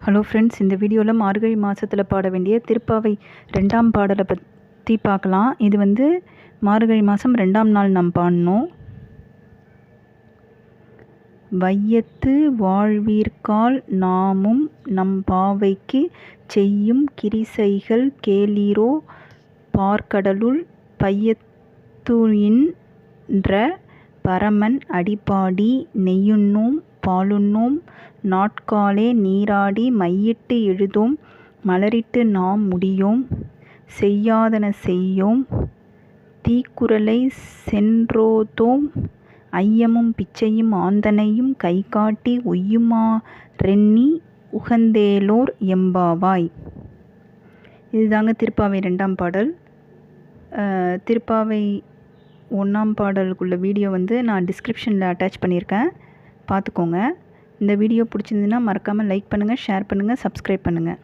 Hello friends, இந்த வீடியோவில் மார்கழி மாதத்தில் பாட வேண்டிய திருப்பாவை 2ஆம் பாடலை பற்றி பார்க்கலாம். இது மார்கழி மாதம் 2ஆம் நாள் நாம் பாடணும். வையத்து வாழ்வீர்கால் நாமும் நம் பாவைக்கு செய்யும் கிரிசைகள் கேளீரோ பார்க்கடலுள் பையத்துயின்ற பரமன் அடிபாடி நெய்யுண்ணோம் பாலுண்ணோம் நாட்காலே நீராடி மையிட்டு எழுதோம் மலரிட்டு நாம் முடியோம் செய்யாதன செய்யோம் தீக்குறளை சென்றோதோம் ஐயமும் பிச்சையும் ஆந்தனையும் கைகாட்டி உய்யுமாறெண்ணி உகந்தேலோர் எம்பாவாய். இதுதாங்க திருப்பாவை 2ஆம் பாடல். திருப்பாவை 1ஆம் பாடலுக்குள்ள வீடியோ நான் டிஸ்கிரிப்ஷனில் அட்டாச் பண்ணியிருக்கேன், பார்த்துக்கோங்க. இந்த வீடியோ பிடிச்சிருந்துன்னா மறக்காமல் லைக் பண்ணுங்கள், ஷேர் பண்ணுங்கள், சப்ஸ்கிரைப் பண்ணுங்கள்.